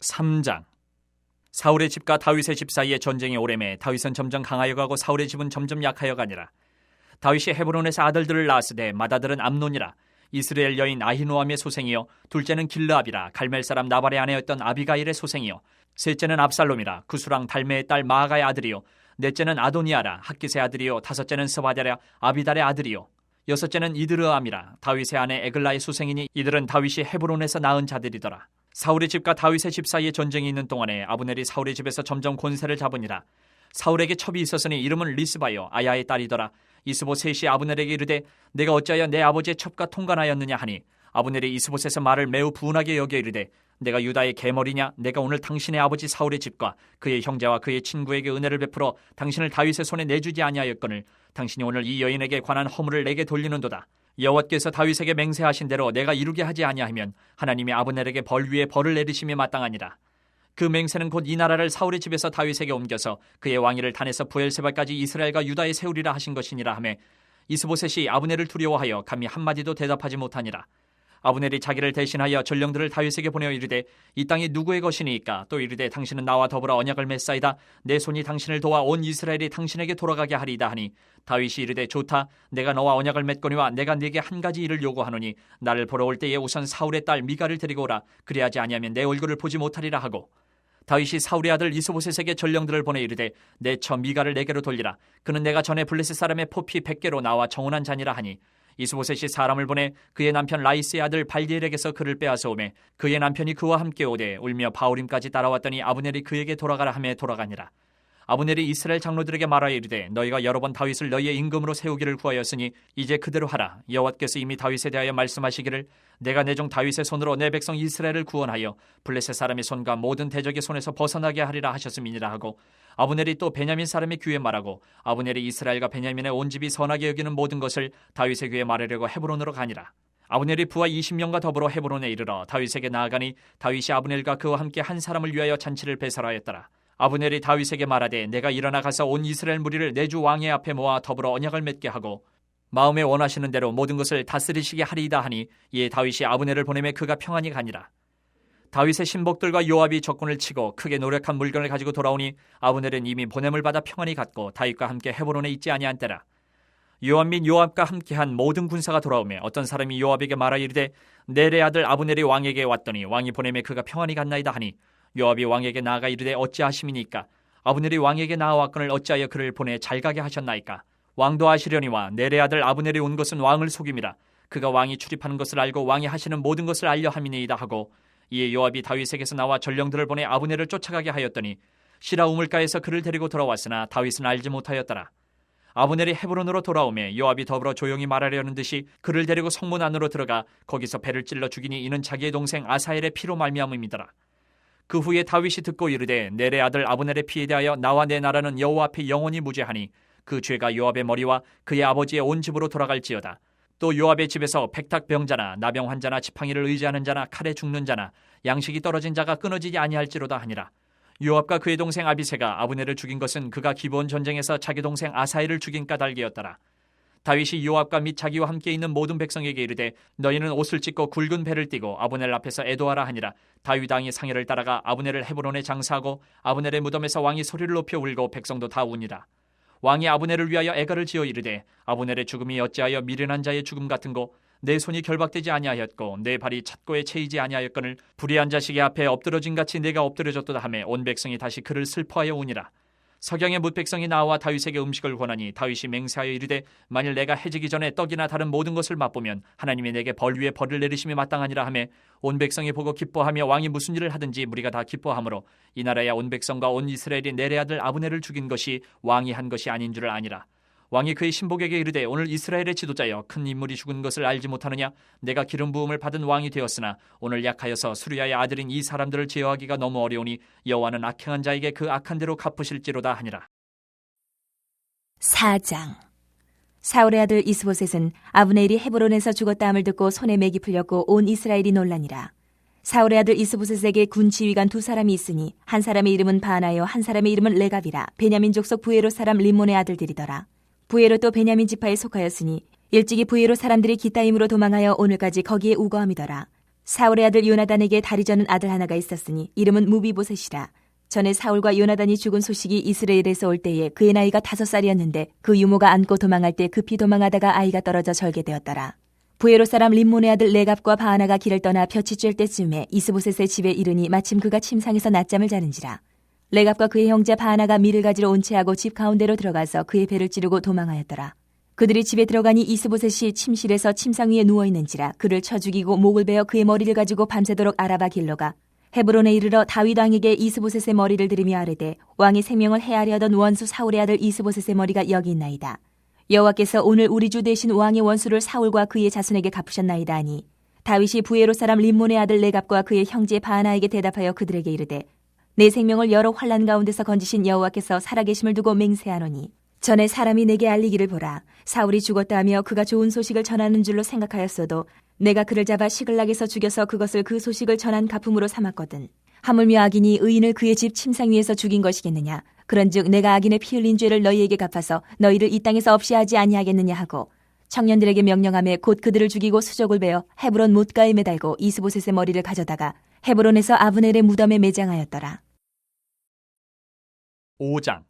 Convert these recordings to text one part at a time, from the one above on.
3장. 사울의 집과 다윗의 집 사이에 전쟁이 오래매 다윗은 점점 강하여 가고 사울의 집은 점점 약하여 가니라. 다윗이 헤브론에서 아들들을 낳았으되 맏아들은 암논이라. 이스라엘 여인 아히노암의 소생이요 둘째는 길르압이라. 갈멜 사람 나발의 아내였던 아비가일의 소생이요 셋째는 압살롬이라. 구수랑 달메의 딸 마아가의 아들이요 넷째는 아도니아라. 학깃의 아들이요 다섯째는 스바랴 아비달의 아들이요 여섯째는 이드르암이라. 다윗의 아내 에글라의 소생이니 이들은 다윗이 헤브론에서 낳은 자들이더라. 사울의 집과 다윗의 집 사이에 전쟁이 있는 동안에 아브넬이 사울의 집에서 점점 권세를 잡으니라. 사울에게 첩이 있었으니 이름은 리스바요 아야의 딸이더라. 이스보셋이 아브넬에게 이르되 내가 어찌하여 내 아버지의 첩과 통관하였느냐 하니 아브넬이 이스보셋의 말을 매우 분하게 여겨 이르되 내가 유다의 계머리냐? 내가 오늘 당신의 아버지 사울의 집과 그의 형제와 그의 친구에게 은혜를 베풀어 당신을 다윗의 손에 내주지 아니하였거늘 당신이 오늘 이 여인에게 관한 허물을 내게 돌리는도다. 여호와께서 다윗에게 맹세하신 대로 내가 이루게 하지 아니하면 하나님이 아브넬에게 벌 위에 벌을 내리심이 마땅하니라. 그 맹세는 곧 이 나라를 사울의 집에서 다윗에게 옮겨서 그의 왕위를 단에서 부엘세바까지 이스라엘과 유다에 세우리라 하신 것이니라 하매 이스보셋이 아브넬을 두려워하여 감히 한마디도 대답하지 못하니라. 아브넬이 자기를 대신하여 전령들을 다윗에게 보내어 이르되 이 땅이 누구의 것이니까? 또 이르되 당신은 나와 더불어 언약을 맺사이다. 내 손이 당신을 도와 온 이스라엘이 당신에게 돌아가게 하리이다 하니 다윗이 이르되 좋다. 내가 너와 언약을 맺거니와 내가 네게 한 가지 일을 요구하노니 나를 보러 올 때에 우선 사울의 딸 미가를 데리고 오라. 그리하지 아니하면 내 얼굴을 보지 못하리라 하고 다윗이 사울의 아들 이스보셋에게 전령들을 보내 이르되 내 처 미가를 내게로 돌리라. 그는 내가 전에 블레셋 사람의 포피 100개로 나와 정혼한 자니라 하니 이스보셋이 사람을 보내 그의 남편 라이스의 아들 발디엘에게서 그를 빼앗아 오매 그의 남편이 그와 함께 오되 울며 바후림까지 따라왔더니 아브넬이 그에게 돌아가라 하매 돌아가니라. 아브넬이 이스라엘 장로들에게 말하여 이르되 너희가 여러 번 다윗을 너희의 임금으로 세우기를 구하였으니 이제 그대로 하라. 여호와께서 이미 다윗에 대하여 말씀하시기를 내가 내 종 다윗의 손으로 내 백성 이스라엘을 구원하여 블레셋 사람의 손과 모든 대적의 손에서 벗어나게 하리라 하셨음이니라 하고 아브넬이 또 베냐민 사람의 귀에 말하고 아브넬이 이스라엘과 베냐민의 온 집이 선하게 여기는 모든 것을 다윗의 귀에 말하려고 헤브론으로 가니라. 아브넬이 부하 20명과 더불어 헤브론에 이르러 다윗에게 나아가니 다윗이 아브넬과 그와 함께 한 사람을 위하여 잔치를 배설하였더라. 아브넬이 다윗에게 말하되 내가 일어나 가서 온 이스라엘 무리를 내 주 왕의 앞에 모아 더불어 언약을 맺게 하고 마음에 원하시는 대로 모든 것을 다스리시게 하리이다 하니 이에 다윗이 아브넬을 보내매 그가 평안히 가니라. 다윗의 신복들과 요압이 적군을 치고 크게 노력한 물건을 가지고 돌아오니 아브넬은 이미 보냄을 받아 평안히 갔고 다윗과 함께 헤브론에 있지 아니한 때라. 요압 및 요압과 함께한 모든 군사가 돌아오매 어떤 사람이 요압에게 말하 이르되 넬의 아들 아브넬이 왕에게 왔더니 왕이 보내매 그가 평안히 갔나이다 하니 요압이 왕에게 나아가 이르되 어찌하심이니까? 아브넬이 왕에게 나아왔거늘 어찌하여 그를 보내 잘 가게 하셨나이까? 왕도 아시려니와 넬의 아들 아브넬이 온 것은 왕을 속임이라. 그가 왕이 출입하는 것을 알고 왕이 하시는 모든 것을 알려 함이니이다 하고 이에 요압이 다윗에게서 나와 전령들을 보내 아브넬을 쫓아가게 하였더니 시라 우물가에서 그를 데리고 돌아왔으나 다윗은 알지 못하였더라. 아브넬이 헤브론으로 돌아오매 요압이 더불어 조용히 말하려는 듯이 그를 데리고 성문 안으로 들어가 거기서 배를 찔러 죽이니 이는 자기의 동생 아사엘의 피로 말미암음이더라. 그 후에 다윗이 듣고 이르되 넬의 아들 아브넬의 피에 대하여 나와 내 나라는 여호와 앞에 영원히 무죄하니 그 죄가 요압의 머리와 그의 아버지의 온 집으로 돌아갈지어다. 또 요압의 집에서 백탁병자나 나병 환자나 지팡이를 의지하는 자나 칼에 죽는 자나 양식이 떨어진 자가 끊어지지 아니할지로다 하니라. 요압과 그의 동생 아비새가 아브넬을 죽인 것은 그가 기브온 전쟁에서 자기 동생 아사엘을 죽인 까닭이었더라. 다윗이 요압과 및 자기와 함께 있는 모든 백성에게 이르되 너희는 옷을 찢고 굵은 배를 띠고 아브넬 앞에서 애도하라 하니라. 다윗 왕이 상의를 따라가 아브넬을 헤브론에 장사하고 아브넬의 무덤에서 왕이 소리를 높여 울고 백성도 다 우니라. 왕이 아브넬을 위하여 애가를 지어 이르되 아브넬의 죽음이 어찌하여 미련한 자의 죽음 같은고 내 손이 결박되지 아니하였고 내 발이 찻고에 채이지 아니하였거늘 불의한 자식의 앞에 엎드러진 같이 내가 엎드려졌도다 하매 온 백성이 다시 그를 슬퍼하여 우니라. 석양의 뭇백성이 나와 다윗에게 음식을 권하니 다윗이 맹세하여 이르되 만일 내가 해지기 전에 떡이나 다른 모든 것을 맛보면 하나님이 내게 벌 위에 벌을 내리심이 마땅하니라 하매 온 백성이 보고 기뻐하며 왕이 무슨 일을 하든지 무리가 다 기뻐하므로 이 나라의 온 백성과 온 이스라엘이 넬의 아들 아브넬을 죽인 것이 왕이 한 것이 아닌 줄 아니라. 왕이 그의 신복에게 이르되 오늘 이스라엘의 지도자여 큰 인물이 죽은 것을 알지 못하느냐? 내가 기름 부음을 받은 왕이 되었으나 오늘 약하여서 수르야의 아들인 이 사람들을 제어하기가 너무 어려우니 여호와는 악행한 자에게 그 악한 대로 갚으실지로다 하니라. 4장. 사울의 아들 이스보셋은 아브넬이 헤브론에서 죽었다 함을 듣고 손에 맥이 풀렸고 온 이스라엘이 놀라니라. 사울의 아들 이스보셋에게 군 지휘관 두 사람이 있으니 한 사람의 이름은 바나요 한 사람의 이름은 레갑이라. 베냐민 족속 부에롯 사람 림몬의 아들들이더라. 부에롯도 베냐민 지파에 속하였으니 일찍이 부에롯 사람들이 기타임으로 도망하여 오늘까지 거기에 우거함이더라. 사울의 아들 요나단에게 다리 저는 아들 하나가 있었으니 이름은 무비보셋이라. 전에 사울과 요나단이 죽은 소식이 이스라엘에서 올 때에 그의 나이가 5살이었는데 그 유모가 안고 도망할 때 급히 도망하다가 아이가 떨어져 절개되었더라. 부에롯 사람 림몬의 아들 레갑과 바하나가 길을 떠나 볕이 쬐을 때쯤에 이스보셋의 집에 이르니 마침 그가 침상에서 낮잠을 자는지라. 레갑과 그의 형제 바하나가 밀을 가지러 온 채하고 집 가운데로 들어가서 그의 배를 찌르고 도망하였더라. 그들이 집에 들어가니 이스보셋이 침실에서 침상 위에 누워있는지라 그를 쳐 죽이고 목을 베어 그의 머리를 가지고 밤새도록 아라바 길러가 헤브론에 이르러 다윗 왕에게 이스보셋의 머리를 들이며 아뢰되 왕의 생명을 해하려 하던 원수 사울의 아들 이스보셋의 머리가 여기 있나이다. 여호와께서 오늘 우리 주 대신 왕의 원수를 사울과 그의 자손에게 갚으셨나이다 하니 다윗이 부에롯 사람 림몬의 아들 레갑과 그의 형제 바하나에게 대답하여 그들에게 이르되 내 생명을 여러 환난 가운데서 건지신 여호와께서 살아계심을 두고 맹세하노니 전에 사람이 내게 알리기를 보라. 사울이 죽었다 하며 그가 좋은 소식을 전하는 줄로 생각하였어도 내가 그를 잡아 시글락에서 죽여서 그것을 그 소식을 전한 가품으로 삼았거든. 하물며 악인이 의인을 그의 집 침상 위에서 죽인 것이겠느냐. 그런즉 내가 악인의 피 흘린 죄를 너희에게 갚아서 너희를 이 땅에서 없이 하지 아니하겠느냐 하고 청년들에게 명령하며 곧 그들을 죽이고 수족을 베어 헤브론 못가에 매달고 이스보셋의 머리를 가져다가 헤브론에서 아브넬의 무덤에 매장하였더라. 5장.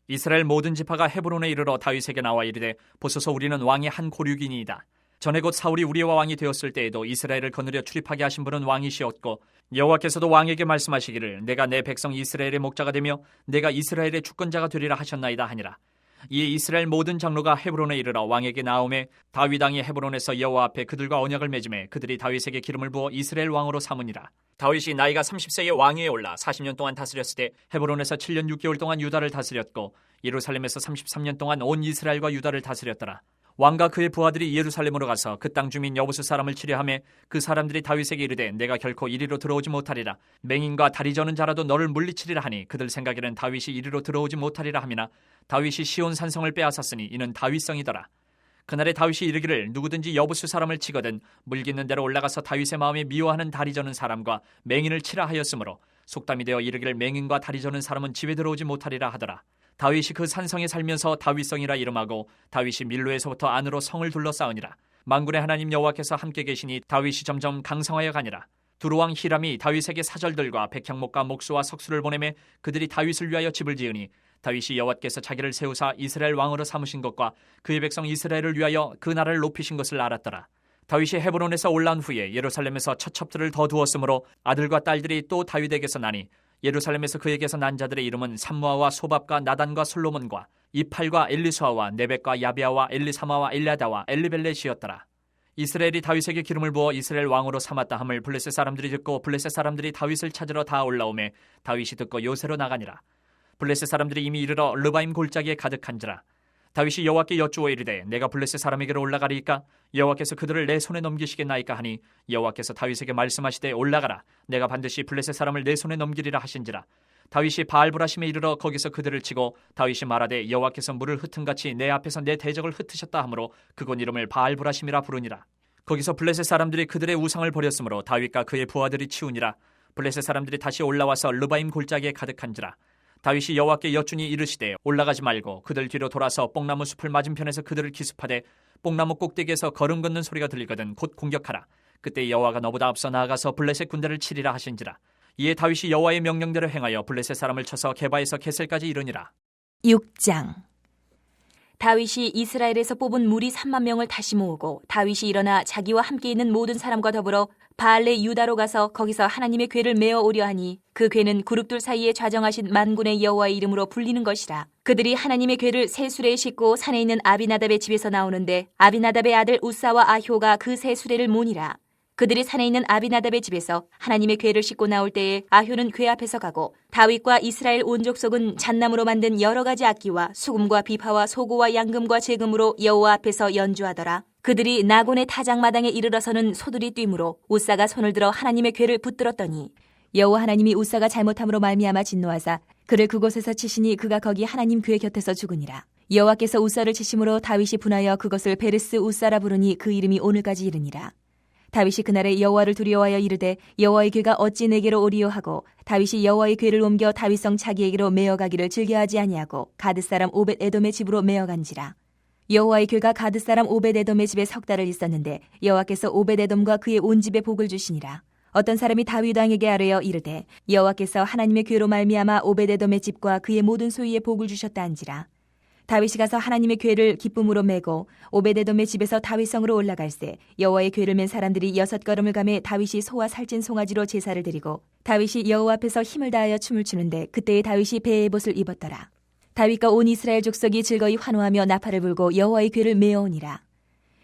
이스라엘 모든 지파가 헤브론에 이르러 다윗에게 나와 이르되 보소서 우리는 왕의 한 고륙이니이다. 전에 곧 사울이 우리와 왕이 되었을 때에도 이스라엘을 거느려 출입하게 하신 분은 왕이시었고 여호와께서도 왕에게 말씀하시기를 내가 내 백성 이스라엘의 목자가 되며 내가 이스라엘의 주권자가 되리라 하셨나이다 하니라. 이에 이스라엘 모든 장로가 헤브론에 이르러 왕에게 나오매 다윗 왕이 헤브론에서 여호와 앞에 그들과 언약을 맺음에 그들이 다윗에게 기름을 부어 이스라엘 왕으로 삼으니라. 다윗이 나이가 30세에 왕위에 올라 40년 동안 다스렸을 때 헤브론에서 7년 6개월 동안 유다를 다스렸고 예루살렘에서 33년 동안 온 이스라엘과 유다를 다스렸더라. 왕과 그의 부하들이 예루살렘으로 가서 그 땅 주민 여부수 사람을 치려하며 그 사람들이 다윗에게 이르되 내가 결코 이리로 들어오지 못하리라. 맹인과 다리 저는 자라도 너를 물리치리라 하니 그들 생각에는 다윗이 이리로 들어오지 못하리라 하미나 다윗이 시온 산성을 빼앗았으니 이는 다윗성이더라. 그날에 다윗이 이르기를 누구든지 여부수 사람을 치거든 물깃는 대로 올라가서 다윗의 마음에 미워하는 다리 저는 사람과 맹인을 치라 하였으므로 속담이 되어 이르기를 맹인과 다리 저는 사람은 집에 들어오지 못하리라 하더라. 다윗이 그 산성에 살면서 다윗성이라 이름하고 다윗이 밀로에서부터 안으로 성을 둘러싸우니라. 만군의 하나님 여호와께서 함께 계시니 다윗이 점점 강성하여 가니라. 두루왕 히람이 다윗에게 사절들과 백향목과 목수와 석수를 보내매 그들이 다윗을 위하여 집을 지으니 다윗이 여호와께서 자기를 세우사 이스라엘 왕으로 삼으신 것과 그의 백성 이스라엘을 위하여 그 나라를 높이신 것을 알았더라. 다윗이 헤브론에서 올라온 후에 예루살렘에서 처첩들을 더 두었으므로 아들과 딸들이 또 다윗에게서 나니 예루살렘에서 그에게서 난 자들의 이름은 삼무아와 소밥과 나단과 솔로몬과 이팔과 엘리수아와 네벡과 야비아와 엘리사마와 엘리아다와 엘리벨렛이었더라. 이스라엘이 다윗에게 기름을 부어 이스라엘 왕으로 삼았다 함을 블레셋 사람들이 듣고 블레셋 사람들이 다윗을 찾으러 다 올라오매 다윗이 듣고 요새로 나가니라. 블레셋 사람들이 이미 이르러 르바임 골짜기에 가득한지라. 다윗이 여호와께 여쭈어 이르되 내가 블레셋 사람에게로 올라가리이까 여호와께서 그들을 내 손에 넘기시겠나이까 하니 여호와께서 다윗에게 말씀하시되 올라가라 내가 반드시 블레셋 사람을 내 손에 넘기리라 하신지라. 다윗이 바알브라심에 이르러 거기서 그들을 치고 다윗이 말하되 여호와께서 물을 흩은같이 내 앞에서 내 대적을 흩으셨다 하므로 그곳 이름을 바알브라심이라 부르니라. 거기서 블레셋 사람들이 그들의 우상을 버렸으므로 다윗과 그의 부하들이 치우니라. 블레셋 사람들이 다시 올라와서 르바임 골짜기에 가득한지라. 다윗이 여호와께 여쭈니 이르시되 올라가지 말고 그들 뒤로 돌아서 뽕나무 숲을 맞은편에서 그들을 기습하되 뽕나무 꼭대기에서 걸음 걷는 소리가 들리거든 곧 공격하라. 그때 여호와가 너보다 앞서 나아가서 블레셋 군대를 치리라 하신지라. 이에 다윗이 여호와의 명령대로 행하여 블레셋 사람을 쳐서 게바에서 게셀까지 이르니라. 6장. 다윗이 이스라엘에서 뽑은 무리 3만 명을 다시 모으고 다윗이 일어나 자기와 함께 있는 모든 사람과 더불어 바알레 유다로 가서 거기서 하나님의 궤를 메어 오려 하니 그 궤는 그룹들 사이에 좌정하신 만군의 여호와의 이름으로 불리는 것이라. 그들이 하나님의 궤를 새 수레에 싣고 산에 있는 아비나답의 집에서 나오는데 아비나답의 아들 우사와 아효가 그 새 수레를 모니라. 그들이 산에 있는 아비나답의 집에서 하나님의 궤를 싣고 나올 때에 아효는 궤 앞에서 가고 다윗과 이스라엘 온 족속은 잣나무로 만든 여러 가지 악기와 수금과 비파와 소고와 양금과 제금으로 여호와 앞에서 연주하더라. 그들이 나곤의 타작마당에 이르러서는 소들이 뛰므로 우사가 손을 들어 하나님의 궤를 붙들었더니 여호와 하나님이 우사가 잘못함으로 말미암아 진노하사 그를 그곳에서 치시니 그가 거기 하나님 궤 곁에서 죽으니라. 여호와께서 우사를 치심으로 다윗이 분하여 그것을 베르스 우사라 부르니 그 이름이 오늘까지 이르니라. 다윗이 그날에 여호와를 두려워하여 이르되 여호와의 궤가 어찌 내게로 오리요 하고 다윗이 여호와의 궤를 옮겨 다윗성 자기에게로 메어가기를 즐겨하지 아니하고 가드 사람 오벳 에돔의 집으로 메어간지라. 여호와의 괴가 가드 사람 오베데돔의 집에 석 달을 있었는데 여호와께서 오베데돔과 그의 온 집에 복을 주시니라. 어떤 사람이 다윗 왕에게 아뢰어 이르되 여호와께서 하나님의 괴로 말미암아 오베데돔의 집과 그의 모든 소유에 복을 주셨다 한지라. 다윗이 가서 하나님의 괴를 기쁨으로 메고 오베데돔의 집에서 다윗성으로 올라갈새 여호와의 괴를 맨 사람들이 6걸음을 가매 다윗이 소와 살찐 송아지로 제사를 드리고 다윗이 여호와 앞에서 힘을 다하여 춤을 추는데 그때에 다윗이 배의 옷을 입었더라. 다윗과 온 이스라엘 족속이 즐거이 환호하며 나팔을 불고 여호와의 괴를 메어오니라.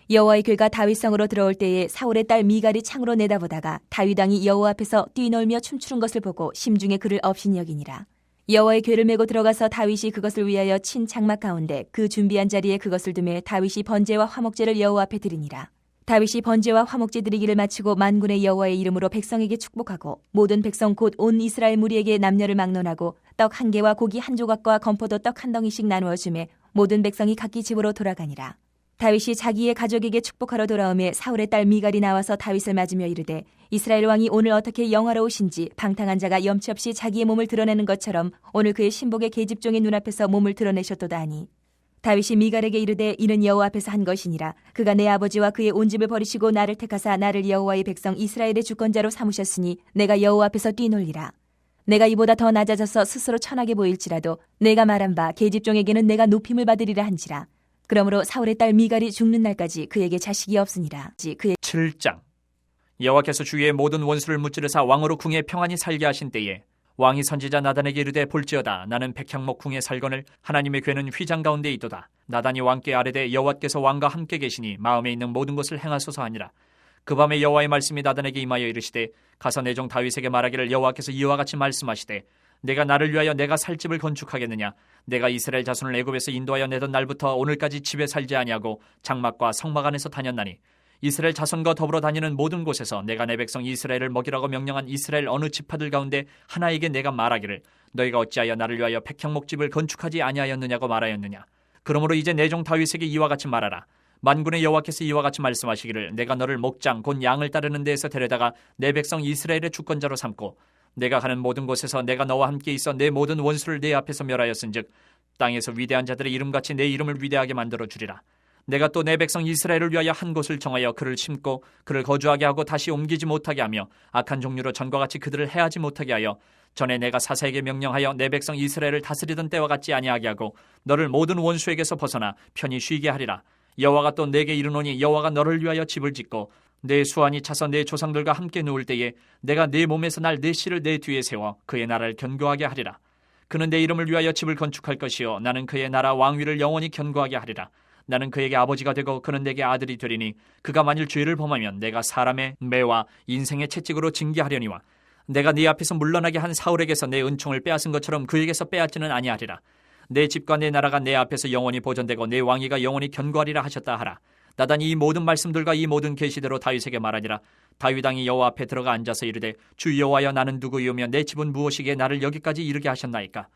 여호와의 괴가 다윗성으로 들어올 때에 사울의 딸 미갈이 창으로 내다보다가 다윗 왕이 여호와 앞에서 뛰놀며 춤추는 것을 보고 심중에 그를 업신 여기니라. 여호와의 괴를 메고 들어가서 다윗이 그것을 위하여 친 장막 가운데 그 준비한 자리에 그것을 두매 다윗이 번제와 화목제를 여호와 앞에 드리니라. 다윗이 번제와 화목제 드리기를 마치고 만군의 여호와의 이름으로 백성에게 축복하고 모든 백성 곧 온 이스라엘 무리에게 남녀를 막론하고 떡 한 개와 고기 한 조각과 건포도 떡 한 덩이씩 나누어 주매 모든 백성이 각기 집으로 돌아가니라. 다윗이 자기의 가족에게 축복하러 돌아오매 사울의 딸 미갈이 나와서 다윗을 맞으며 이르되 이스라엘 왕이 오늘 어떻게 영화로우신지 방탕한 자가 염치 없이 자기의 몸을 드러내는 것처럼 오늘 그의 신복의 계집종의 눈앞에서 몸을 드러내셨도다 하니 다윗이 미갈에게 이르되 이는 여호와 앞에서 한 것이니라. 그가 내 아버지와 그의 온 집을 버리시고 나를 택하사 나를 여호와의 백성 이스라엘의 주권자로 삼으셨으니 내가 여호와 앞에서 뛰놀리라. 내가 이보다 더 낮아져서 스스로 천하게 보일지라도 내가 말한 바 계집종에게는 내가 높임을 받으리라 한지라. 그러므로 사울의 딸 미갈이 죽는 날까지 그에게 자식이 없으니라. 그의 7장. 여호와께서 주의 모든 원수를 무찌르사 왕으로 궁에 평안히 살게 하신 때에 왕이 선지자 나단에게 이르되 볼지어다 나는 백향목 궁에 살거늘 하나님의 괴는 휘장 가운데 있도다. 나단이 왕께 아뢰되 여호와께서 왕과 함께 계시니 마음에 있는 모든 것을 행하소서 하니라. 그 밤에 여호와의 말씀이 나단에게 임하여 이르시되 가서 내 종 다윗에게 말하기를 여호와께서 이와 같이 말씀하시되 내가 나를 위하여 내가 살 집을 건축하겠느냐. 내가 이스라엘 자손을 애굽에서 인도하여 내던 날부터 오늘까지 집에 살지 아니하고 장막과 성막 안에서 다녔나니 이스라엘 자손과 더불어 다니는 모든 곳에서 내가 내 백성 이스라엘을 먹이라고 명령한 이스라엘 어느 지파들 가운데 하나에게 내가 말하기를 너희가 어찌하여 나를 위하여 백향목집을 건축하지 아니하였느냐고 말하였느냐. 그러므로 이제 내 종 다윗에게 이와 같이 말하라. 만군의 여호와께서 이와 같이 말씀하시기를 내가 너를 목장 곧 양을 따르는 데에서 데려다가 내 백성 이스라엘의 주권자로 삼고 내가 가는 모든 곳에서 내가 너와 함께 있어 내 모든 원수를 내 앞에서 멸하였은즉 땅에서 위대한 자들의 이름같이 내 이름을 위대하게 만들어 주리라. 내가 또 내 백성 이스라엘을 위하여 한 곳을 정하여 그를 심고 그를 거주하게 하고 다시 옮기지 못하게 하며 악한 종류로 전과 같이 그들을 해하지 못하게 하여 전에 내가 사사에게 명령하여 내 백성 이스라엘을 다스리던 때와 같지 아니하게 하고 너를 모든 원수에게서 벗어나 편히 쉬게 하리라. 여호와가 또 내게 이르노니 여호와가 너를 위하여 집을 짓고 내 수완이 차서 내 조상들과 함께 누울 때에 내가 내 몸에서 날 내 씨를 내 뒤에 세워 그의 나라를 견고하게 하리라. 그는 내 이름을 위하여 집을 건축할 것이요 나는 그의 나라 왕위를 영원히 견고하게 하리라. 나는 그에게 아버지가 되고 그는 내게 아들이 되리니 그가 만일 죄를 범하면 내가 사람의 매와 인생의 채찍으로 징계하려니와 내가 네 앞에서 물러나게 한 사울에게서 내 은총을 빼앗은 것처럼 그에게서 빼앗지는 아니하리라. 내 집과 내 나라가 내 앞에서 영원히 보존되고 내 왕위가 영원히 견고하리라 하셨다 하라. 나단이 이 모든 말씀들과 이 모든 계시대로 다윗에게 말하니라. 다윗 왕이 여호와 앞에 들어가 앉아서 이르되 주 여호와여 나는 누구이오며 내 집은 무엇이기에 나를 여기까지 이르게 하셨나이까.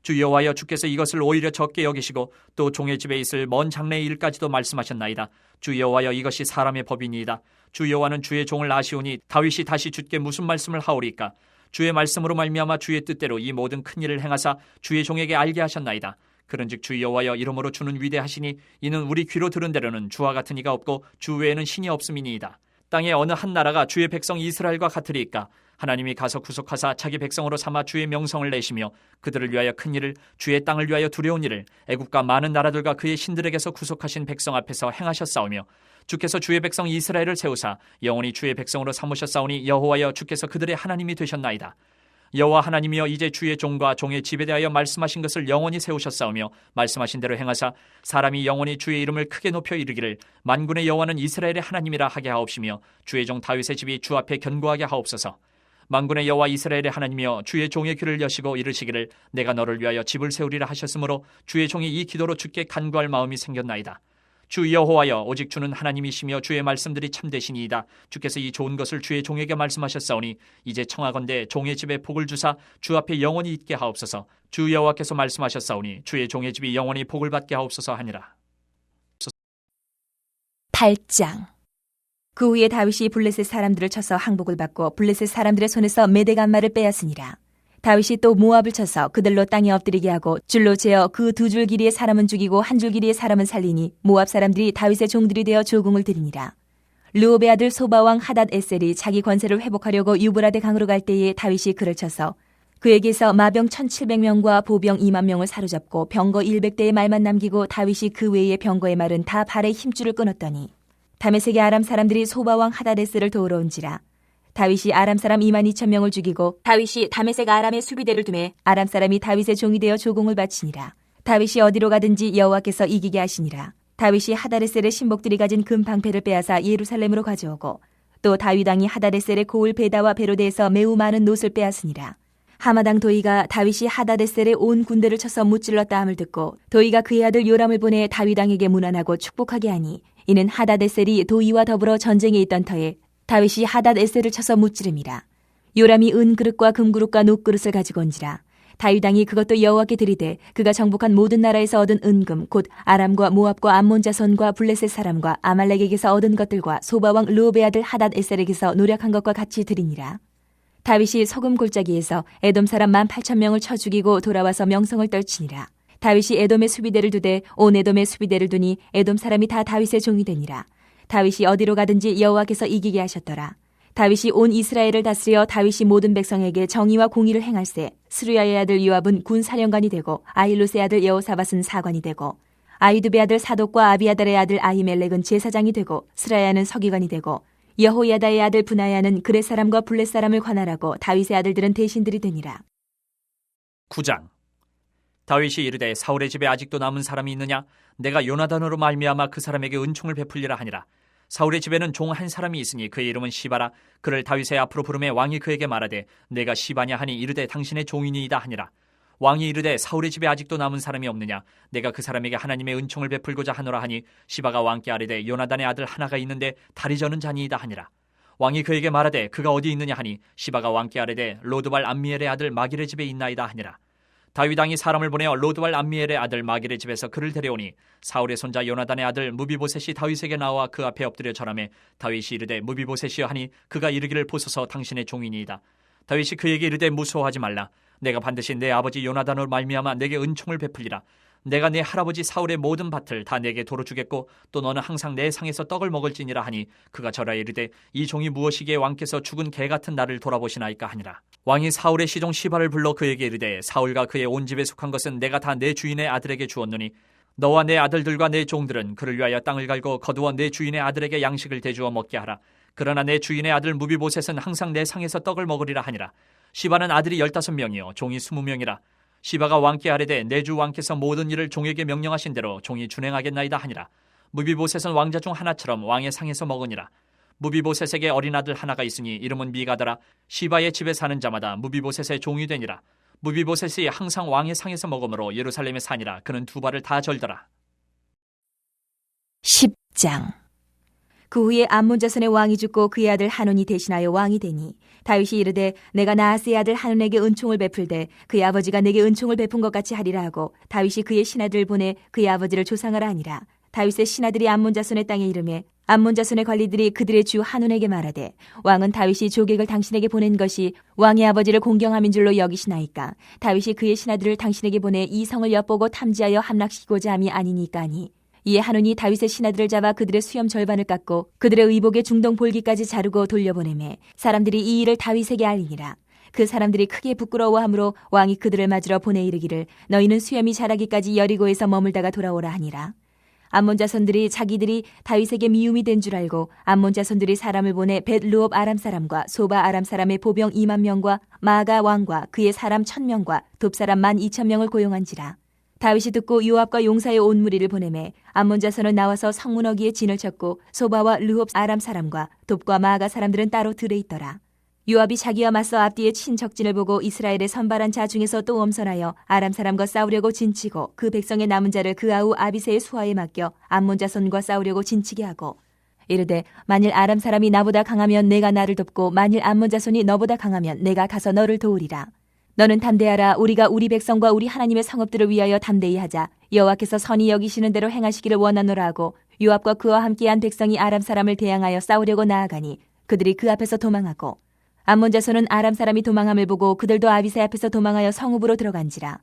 주 여호와여 주께서 이것을 오히려 적게 여기시고 또 종의 집에 있을 먼 장래의 일까지도 말씀하셨나이다. 주 여호와여 이것이 사람의 법이니이다. 주 여호와는 주의 종을 아시오니 다윗이 다시 주께 무슨 말씀을 하오리까. 주의 말씀으로 말미암아 주의 뜻대로 이 모든 큰 일을 행하사 주의 종에게 알게 하셨나이다. 그런즉 주 여호와여 이러므로 주는 위대하시니 이는 우리 귀로 들은 대로는 주와 같은 이가 없고 주 외에는 신이 없음이니이다. 땅의 어느 한 나라가 주의 백성 이스라엘과 같으리이까. 하나님이 가서 구속하사 자기 백성으로 삼아 주의 명성을 내시며 그들을 위하여 큰 일을 주의 땅을 위하여 두려운 일을 애국과 많은 나라들과 그의 신들에게서 구속하신 백성 앞에서 행하셨사오며 주께서 주의 백성 이스라엘을 세우사 영원히 주의 백성으로 삼으셨사오니 여호와여 주께서 그들의 하나님이 되셨나이다. 여호와 하나님이여 이제 주의 종과 종의 집에 대하여 말씀하신 것을 영원히 세우셨사오며 말씀하신 대로 행하사 사람이 영원히 주의 이름을 크게 높여 이르기를 만군의 여호와는 이스라엘의 하나님이라 하게 하옵시며 주의 종 다윗의 집이 주 앞에 견고하게 하옵소서. 만군의 여호와 이스라엘의 하나님이여 주의 종의 귀를 여시고 이르시기를 내가 너를 위하여 집을 세우리라 하셨으므로 주의 종이 이 기도로 주께 간구할 마음이 생겼나이다. 주 여호와여 오직 주는 하나님이시며 주의 말씀들이 참되시니이다. 주께서 이 좋은 것을 주의 종에게 말씀하셨사오니 이제 청하건대 종의 집에 복을 주사 주 앞에 영원히 있게 하옵소서. 주 여호와께서 말씀하셨사오니 주의 종의 집이 영원히 복을 받게 하옵소서 하니라. 8장. 그 후에 다윗이 블레셋 사람들을 쳐서 항복을 받고 블레셋 사람들의 손에서 메대간마를 빼앗으니라. 다윗이 또 모압을 쳐서 그들로 땅에 엎드리게 하고 줄로 재어 그 두 줄 길이의 사람은 죽이고 한 줄 길이의 사람은 살리니 모압 사람들이 다윗의 종들이 되어 조공을 드리니라. 르홉의 아들 소바왕 하닷 에셀이 자기 권세를 회복하려고 유브라데 강으로 갈 때에 다윗이 그를 쳐서 그에게서 마병 1700명과 보병 2만 명을 사로잡고 병거 100대의 말만 남기고 다윗이 그 외의 병거의 말은 다 발에 힘줄을 끊었더니 다메섹의 아람 사람들이 소바왕 하닷 에셀을 도우러 온지라. 다윗이 아람 사람 2만 2천 명을 죽이고 다윗이 다메섹 아람의 수비대를 두매 아람 사람이 다윗의 종이 되어 조공을 바치니라. 다윗이 어디로 가든지 여호와께서 이기게 하시니라. 다윗이 하다레셀의 신복들이 가진 금 방패를 빼앗아 예루살렘으로 가져오고 또 다윗 왕이 하다레셀의 고을 베다와 베로데에서 매우 많은 놋을 빼앗으니라. 하마당 도이가 다윗이 하다레셀의 온 군대를 쳐서 무찔렀다 함을 듣고 도이가 그의 아들 요람을 보내 다윗 왕에게 문안하고 축복하게 하니 이는 하다레셀이 도이와 더불어 전쟁에 있던 터에 다윗이 하닷에셀을 쳐서 무찌름이라. 요람이 은그릇과 금그릇과 녹그릇을 가지고 온지라. 다윗 왕이 그것도 여호와께 드리되 그가 정복한 모든 나라에서 얻은 은금 곧 아람과 모압과 암몬 자손과 블레셋 사람과 아말렉에게서 얻은 것들과 소바왕 르홉의 아들 하닷에셀에게서 노력한 것과 같이 드리니라. 다윗이 소금 골짜기에서 에돔 사람 18,000명을 쳐 죽이고 돌아와서 명성을 떨치니라. 다윗이 에돔의 수비대를 두되 온 에돔의 수비대를 두니 에돔 사람이 다 다윗의 종이 되니라. 다윗이 어디로 가든지 여호와께서 이기게 하셨더라. 다윗이 온 이스라엘을 다스려 다윗이 모든 백성에게 정의와 공의를 행할세. 스루야의 아들 요압은 군사령관이 되고 아힐롯의 아들 여호사밧은 사관이 되고 아히두베 아들 사독과 아비아달의 아들 아히멜렉은 제사장이 되고 스라야는 서기관이 되고 여호야다의 아들 브나야는 그렛 사람과 블렛 사람을 관할하고 다윗의 아들들은 대신들이 되니라. 9장. 다윗이 이르되 사울의 집에 아직도 남은 사람이 있느냐? 내가 요나단으로 말미암아 그 사람에게 은총을 베풀리라 하니라. 사울의 집에는 종 한 사람이 있으니 그의 이름은 시바라. 그를 다윗의 앞으로 부르매 왕이 그에게 말하되 내가 시바냐 하니 이르되 당신의 종이니이다 하니라. 왕이 이르되 사울의 집에 아직도 남은 사람이 없느냐? 내가 그 사람에게 하나님의 은총을 베풀고자 하노라 하니 시바가 왕께 아뢰되 요나단의 아들 하나가 있는데 다리 저는 자니이다 하니라. 왕이 그에게 말하되 그가 어디 있느냐 하니 시바가 왕께 아뢰되 로드발 암미엘의 아들 마길의 집에 있나이다 하니라. 다윗 왕이 사람을 보내어 로드발 암미엘의 아들 마길의 집에서 그를 데려오니 사울의 손자 요나단의 아들 무비보셋이 다윗에게 나와 그 앞에 엎드려 절하매 다윗이 이르되 무비보셋이여 하니 그가 이르기를 보소서 당신의 종이니이다. 다윗이 그에게 이르되 무서워하지 말라. 내가 반드시 내 아버지 요나단으로 말미암아 내게 은총을 베풀리라. 내가 내 할아버지 사울의 모든 밭을 다 내게 도로 주겠고 또 너는 항상 내 상에서 떡을 먹을지니라 하니 그가 절하여 이르되 이 종이 무엇이기에 왕께서 죽은 개 같은 나를 돌아보시나이까 하니라. 왕이 사울의 시종 시바를 불러 그에게 이르되 사울과 그의 온 집에 속한 것은 내가 다 내 주인의 아들에게 주었노니 너와 내 아들들과 내 종들은 그를 위하여 땅을 갈고 거두어 내 주인의 아들에게 양식을 대주어 먹게 하라. 그러나 내 주인의 아들 무비보셋은 항상 내 상에서 떡을 먹으리라 하니라. 시바는 아들이 15명이요 종이 20명이라. 시바가 왕께 아뢰되 내 주 왕께서 모든 일을 종에게 명령하신 대로 종이 준행하겠나이다 하니라. 무비보셋은 왕자 중 하나처럼 왕의 상에서 먹으니라. 무비보셋에게 어린 아들 하나가 있으니 이름은 미가더라. 시바의 집에 사는 자마다 무비보셋의 종이 되니라. 무비보셋이 항상 왕의 상에서 먹으므로 예루살렘에 사니라. 그는 두 발을 다 절더라. 10장. 그 후에 암몬 자손의 왕이 죽고 그의 아들 하논이 대신하여 왕이 되니 다윗이 이르되 내가 나하스의 아들 하논에게 은총을 베풀되 그의 아버지가 내게 은총을 베푼 것 같이 하리라 하고 다윗이 그의 신하들을 보내 그의 아버지를 조상하라 하니라. 다윗의 신하들이 암몬 자손의 땅에 이르매 암몬 자손의 관리들이 그들의 주 하논에게 말하되 왕은 다윗이 조객을 당신에게 보낸 것이 왕의 아버지를 공경함인 줄로 여기시나이까? 다윗이 그의 신하들을 당신에게 보내 이 성을 엿보고 탐지하여 함락시키고자 함이 아니니까 하니 이에 하논이 다윗의 신하들을 잡아 그들의 수염 절반을 깎고 그들의 의복의 중동 볼기까지 자르고 돌려보내매 사람들이 이 일을 다윗에게 알리니라. 그 사람들이 크게 부끄러워하므로 왕이 그들을 맞으러 보내 이르기를 너희는 수염이 자라기까지 여리고에서 머물다가 돌아오라 하니라. 암몬 자손들이 자기들이 다윗에게 미움이 된 줄 알고 암몬 자손들이 사람을 보내 벳르홉 아람 사람과 소바 아람 사람의 보병 2만 명과 마가 왕과 그의 사람 1,000명과 돕 사람 12,000명을 고용한지라. 다윗이 듣고 요압과 용사의 온 무리를 보내매 암몬 자손은 나와서 성문어기에 진을 쳤고 소바와 르홉 아람 사람과 돕과 마가 사람들은 따로 들에 있더라. 요압이 자기와 맞서 앞뒤에 친 적진을 보고 이스라엘의 선발한 자 중에서 또 엄선하여 아람 사람과 싸우려고 진치고 그 백성의 남은 자를 그 아우 아비새의 수하에 맡겨 암몬 자손과 싸우려고 진치게 하고 이르되 만일 아람 사람이 나보다 강하면 내가 나를 돕고 만일 암몬 자손이 너보다 강하면 내가 가서 너를 도우리라. 너는 담대하라. 우리가 우리 백성과 우리 하나님의 성읍들을 위하여 담대히 하자. 여호와께서 선히 여기시는 대로 행하시기를 원하노라 하고 요압과 그와 함께한 백성이 아람 사람을 대항하여 싸우려고 나아가니 그들이 그 앞에서 도망하고 암몬 자손은 아람 사람이 도망함을 보고 그들도 아비새 앞에서 도망하여 성읍으로 들어간지라.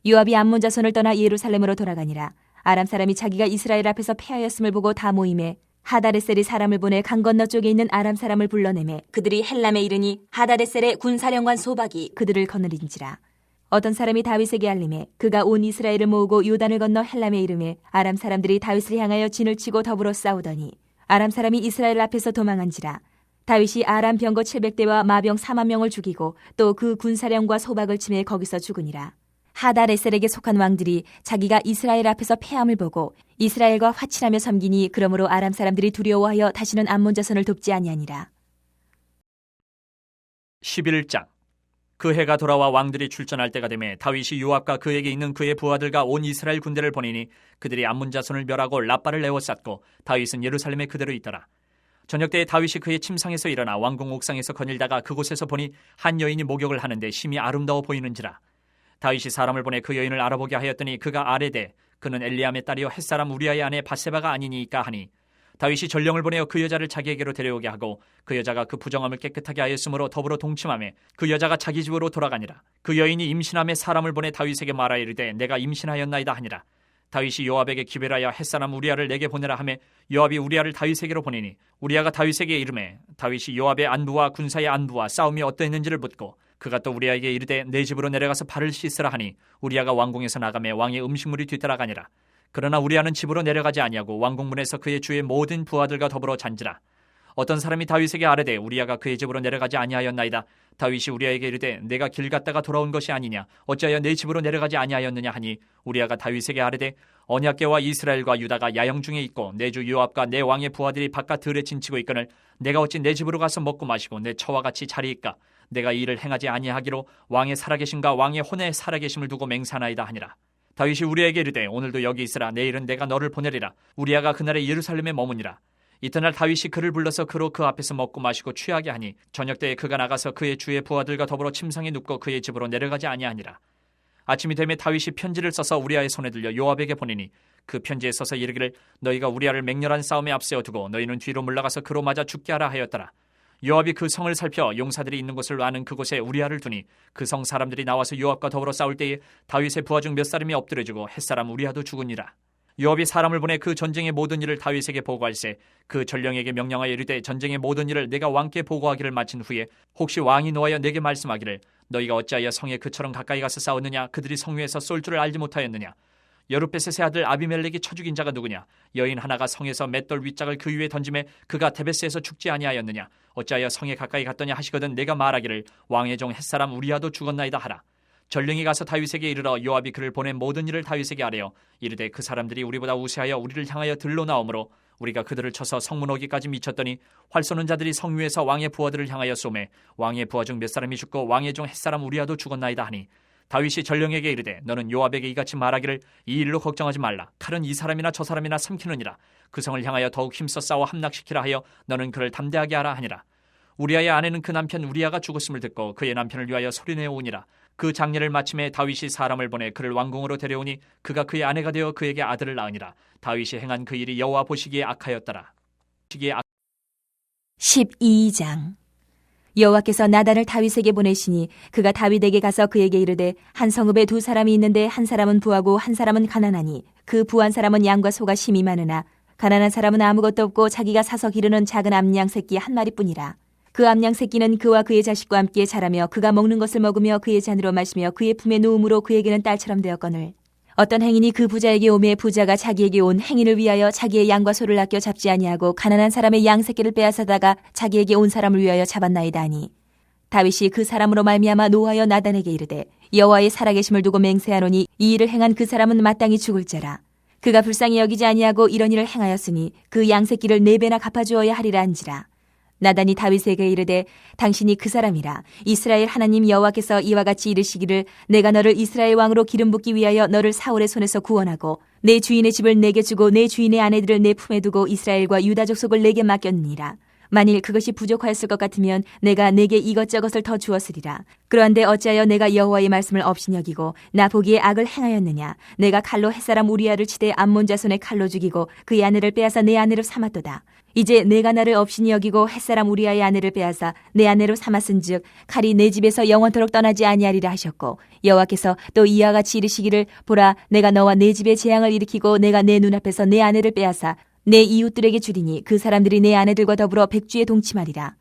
요압이 암몬 자손을 떠나 예루살렘으로 돌아가니라. 아람 사람이 자기가 이스라엘 앞에서 패하였음을 보고 다 모임에 하다레셀이 사람을 보내 강 건너 쪽에 있는 아람 사람을 불러내매 그들이 헬람에 이르니 하다레셀의 군사령관 소박이 그들을 거느린지라. 어떤 사람이 다윗에게 알림해 그가 온 이스라엘을 모으고 요단을 건너 헬람에 이르매 아람 사람들이 다윗을 향하여 진을 치고 더불어 싸우더니 아람 사람이 이스라엘 앞에서 도망한지라. 다윗이 아람 병거 700대와 마병 4만 명을 죽이고 또 그 군사령과 소박을 치매 거기서 죽으니라. 하다레셀에게 속한 왕들이 자기가 이스라엘 앞에서 패함을 보고 이스라엘과 화친하며 섬기니 그러므로 아람 사람들이 두려워하여 다시는 암몬 자손을 돕지 아니하니라. 11장. 그 해가 돌아와 왕들이 출전할 때가 되매 다윗이 요압과 그에게 있는 그의 부하들과 온 이스라엘 군대를 보내니 그들이 암몬 자손을 멸하고 라빠를 에워쌌고 다윗은 예루살렘에 그대로 있더라. 저녁 때에 다윗이 그의 침상에서 일어나 왕궁 옥상에서 거닐다가 그곳에서 보니 한 여인이 목욕을 하는데 심히 아름다워 보이는지라. 다윗이 사람을 보내 그 여인을 알아보게 하였더니 그가 아뢰되 그는 엘리암의 딸이요 햇사람 우리아의 아내 바세바가 아니니까 하니 다윗이 전령을 보내어 그 여자를 자기에게로 데려오게 하고 그 여자가 그 부정함을 깨끗하게 하였으므로 더불어 동침하며 그 여자가 자기 집으로 돌아가니라. 그 여인이 임신함에 사람을 보내 다윗에게 말하여 이르되 내가 임신하였나이다 하니라. 다윗이 요압에게 기별하여 햇사람 우리아를 내게 보내라 하매 요압이 우리아를 다윗에게로 보내니 우리아가 다윗에게 이르매 다윗이 요압의 안부와 군사의 안부와 싸움이 어떠했는지를 묻고 그가 또 우리아에게 이르되 내 집으로 내려가서 발을 씻으라 하니 우리아가 왕궁에서 나가매 왕의 음식물이 뒤따라가니라. 그러나 우리아는 집으로 내려가지 아니하고 왕궁문에서 그의 주의 모든 부하들과 더불어 잔지라. 어떤 사람이 다윗에게 아뢰되 우리아가 그의 집으로 내려가지 아니하였나이다. 다윗이 우리아에게 이르되 내가 길 갔다가 돌아온 것이 아니냐 어찌하여 내 집으로 내려가지 아니하였느냐 하니 우리아가 다윗에게 아뢰되 언약궤와 이스라엘과 유다가 야영 중에 있고 내 주 요압과 내 왕의 부하들이 바깥 들에 진치고 있거늘 내가 어찌 내 집으로 가서 먹고 마시고 내 처와 같이 자리이까. 내가 이 일을 행하지 아니하기로 왕의 살아계심과 왕의 혼의 살아계심을 두고 맹세하나이다 하니라. 다윗이 우리아에게 이르되 오늘도 여기 있으라. 내일은 내가 너를 보내리라. 우리아가 그날에 예루살렘에 머무니라. 이튿날 다윗이 그를 불러서 그로 그 앞에서 먹고 마시고 취하게 하니 저녁 때에 그가 나가서 그의 주의 부하들과 더불어 침상에 눕고 그의 집으로 내려가지 아니하니라. 아침이 되매 다윗이 편지를 써서 우리아의 손에 들려 요압에게 보내니 그 편지에 써서 이르기를 너희가 우리아를 맹렬한 싸움에 앞세워 두고 너희는 뒤로 물러가서 그로 맞아 죽게 하라 하였더라. 요압이 그 성을 살펴 용사들이 있는 곳을 아는 그곳에 우리아를 두니 그 성 사람들이 나와서 요압과 더불어 싸울 때에 다윗의 부하 중 몇 사람이 엎드려지고 햇사람 우리아도 죽으니라. 요압이 사람을 보내 그 전쟁의 모든 일을 다윗에게 보고할세 그 전령에게 명령하여 이르되 전쟁의 모든 일을 내가 왕께 보고하기를 마친 후에 혹시 왕이 노하여 내게 말씀하기를 너희가 어찌하여 성에 그처럼 가까이 가서 싸웠느냐 그들이 성 위에서 쏠 줄을 알지 못하였느냐 여룻베셋의 아들 아비멜렉이 쳐 죽인 자가 누구냐 여인 하나가 성에서 맷돌 윗짝을 그 위에 던짐에 그가 데베스에서 죽지 아니하였느냐 어찌하여 성에 가까이 갔더냐 하시거든 내가 말하기를 왕의 종 햇사람 우리아도 죽었나이다 하라. 전령이 가서 다윗에게 이르러 요압이 그를 보낸 모든 일을 다윗에게 아뢰어 이르되 그 사람들이 우리보다 우세하여 우리를 향하여 들러 나오므로 우리가 그들을 쳐서 성문 오기까지 미쳤더니 활 쏘는 자들이 성 위에서 왕의 부하들을 향하여 쏘매 왕의 부하 중 몇 사람이 죽고 왕의 종 햇사람 우리아도 죽었나이다 하니 다윗이 전령에게 이르되 너는 요압에게 이같이 말하기를 이 일로 걱정하지 말라. 칼은 이 사람이나 저 사람이나 삼키느니라. 그 성을 향하여 더욱 힘써 싸워 함락시키라 하여 너는 그를 담대하게 하라 하니라. 우리아의 아내는 그 남편 우리아가 죽었음을 듣고 그의 남편을 위하여 소리내어 오니라. 그 장례를 마침에 다윗이 사람을 보내 그를 왕궁으로 데려오니 그가 그의 아내가 되어 그에게 아들을 낳으니라. 다윗이 행한 그 일이 여호와 보시기에 악하였더라. 12장. 여호와께서 나단을 다윗에게 보내시니 그가 다윗에게 가서 그에게 이르되 한 성읍에 두 사람이 있는데 한 사람은 부하고 한 사람은 가난하니 그 부한 사람은 양과 소가 심히 많으나 가난한 사람은 아무것도 없고 자기가 사서 기르는 작은 암양 새끼 한 마리뿐이라. 그 암양 새끼는 그와 그의 자식과 함께 자라며 그가 먹는 것을 먹으며 그의 잔으로 마시며 그의 품에 누움으로 그에게는 딸처럼 되었거늘 어떤 행인이 그 부자에게 오매 부자가 자기에게 온 행인을 위하여 자기의 양과 소를 아껴 잡지 아니하고 가난한 사람의 양 새끼를 빼앗아다가 자기에게 온 사람을 위하여 잡았나이다 하니 다윗이 그 사람으로 말미암아 노하여 나단에게 이르되 여호와의 살아계심을 두고 맹세하노니 이 일을 행한 그 사람은 마땅히 죽을 자라. 그가 불쌍히 여기지 아니하고 이런 일을 행하였으니 그 양 새끼를 4배나 갚아주어야 하리라 한지라. 나단이 다윗에게 이르되 당신이 그 사람이라. 이스라엘 하나님 여호와께서 이와 같이 이르시기를 내가 너를 이스라엘 왕으로 기름 붓기 위하여 너를 사울의 손에서 구원하고 내 주인의 집을 내게 주고 내 주인의 아내들을 내 품에 두고 이스라엘과 유다 족속을 내게 맡겼느니라. 만일 그것이 부족하였을 것 같으면 내가 내게 이것저것을 더 주었으리라. 그러한데 어찌하여 내가 여호와의 말씀을 업신여기고 나 보기에 악을 행하였느냐. 내가 칼로 햇사람 우리아를 치되 암몬 자손의 칼로 죽이고 그의 아내를 빼앗아 내 아내로 삼았도다. 이제 내가 나를 업신이 여기고 햇사람 우리아의 아내를 빼앗아 내 아내로 삼았은즉 칼이 내 집에서 영원토록 떠나지 아니하리라 하셨고 여호와께서 또 이와 같이 이르시기를 보라 내가 너와 내 집에 재앙을 일으키고 내가 내 눈앞에서 내 아내를 빼앗아 내 이웃들에게 주리니 그 사람들이 내 아내들과 더불어 백주에 동침하리라.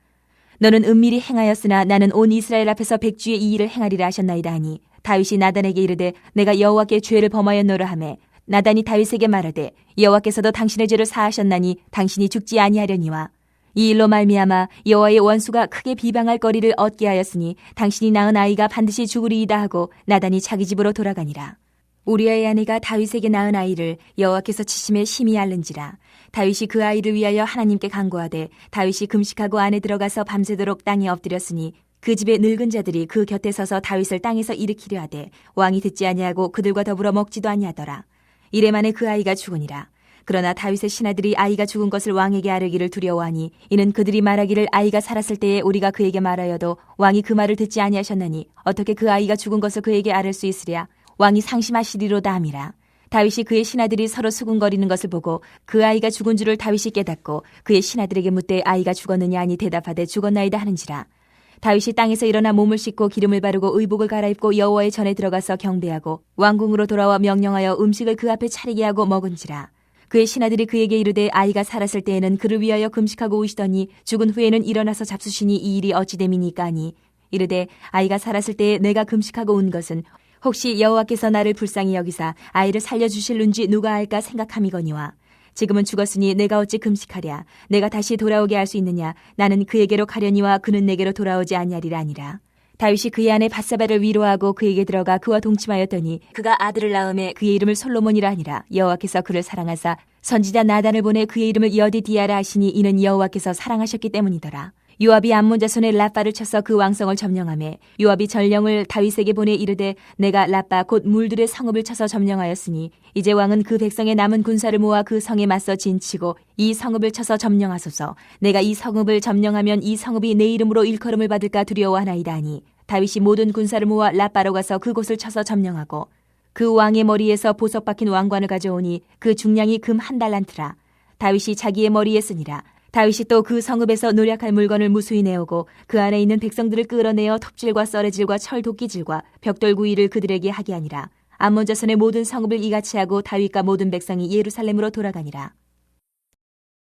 너는 은밀히 행하였으나 나는 온 이스라엘 앞에서 백주의 이 일을 행하리라 하셨나이다 하니 다윗이 나단에게 이르되 내가 여호와께 죄를 범하였노라 하매 나단이 다윗에게 말하되 여호와께서도 당신의 죄를 사하셨나니 당신이 죽지 아니하려니와 이 일로 말미암아 여호와의 원수가 크게 비방할 거리를 얻게 하였으니 당신이 낳은 아이가 반드시 죽으리이다 하고 나단이 자기 집으로 돌아가니라. 우리아의 아내가 다윗에게 낳은 아이를 여호와께서 치심에 심히 앓는지라. 다윗이 그 아이를 위하여 하나님께 간구하되 다윗이 금식하고 안에 들어가서 밤새도록 땅에 엎드렸으니 그 집의 늙은 자들이 그 곁에 서서 다윗을 땅에서 일으키려 하되 왕이 듣지 아니하고 그들과 더불어 먹지도 아니하더라. 이래 만에 그 아이가 죽으니라. 그러나 다윗의 신하들이 아이가 죽은 것을 왕에게 아뢰기를 두려워하니 이는 그들이 말하기를 아이가 살았을 때에 우리가 그에게 말하여도 왕이 그 말을 듣지 아니하셨나니 어떻게 그 아이가 죽은 것을 그에게 아뢰 수 있으랴. 왕이 상심하시리로다 함이라. 다윗이 그의 신하들이 서로 수군거리는 것을 보고 그 아이가 죽은 줄을 다윗이 깨닫고 그의 신하들에게 묻되 아이가 죽었느냐 하니 대답하되 죽었나이다 하는지라. 다윗이 땅에서 일어나 몸을 씻고 기름을 바르고 의복을 갈아입고 여호와의 전에 들어가서 경배하고 왕궁으로 돌아와 명령하여 음식을 그 앞에 차리게 하고 먹은지라. 그의 신하들이 그에게 이르되 아이가 살았을 때에는 그를 위하여 금식하고 오시더니 죽은 후에는 일어나서 잡수시니 이 일이 어찌 됨이니까 하니 이르되 아이가 살았을 때에 내가 금식하고 온 것은 혹시 여호와께서 나를 불쌍히 여기사 아이를 살려주실는지 누가 알까 생각함이거니와 지금은 죽었으니 내가 어찌 금식하랴. 내가 다시 돌아오게 할 수 있느냐. 나는 그에게로 가려니와 그는 내게로 돌아오지 아니하리라 아니라. 다윗이 그의 아내 밧세바를 위로하고 그에게 들어가 그와 동침하였더니 그가 아들을 낳음에 그의 이름을 솔로몬이라 하니라. 여호와께서 그를 사랑하사 선지자 나단을 보내 그의 이름을 여디디아라 하시니 이는 여호와께서 사랑하셨기 때문이더라. 요압이 암몬 자손의 라빠를 쳐서 그 왕성을 점령하매 요압이 전령을 다윗에게 보내 이르되 내가 라빠 곧 물들의 성읍을 쳐서 점령하였으니 이제 왕은 그 백성의 남은 군사를 모아 그 성에 맞서 진치고 이 성읍을 쳐서 점령하소서. 내가 이 성읍을 점령하면 이 성읍이 내 이름으로 일컬음을 받을까 두려워하나이다 하니 다윗이 모든 군사를 모아 라빠로 가서 그곳을 쳐서 점령하고 그 왕의 머리에서 보석 박힌 왕관을 가져오니 그 중량이 금 1달란트라. 다윗이 자기의 머리에 쓰니라. 다윗이 또 그 성읍에서 노략할 물건을 무수히 내오고 그 안에 있는 백성들을 끌어내어 톱질과 썰애질과 철 도끼질과 벽돌 구이를 그들에게 하게 하니라. 암몬 자손의 모든 성읍을 이같이 하고 다윗과 모든 백성이 예루살렘으로 돌아가니라.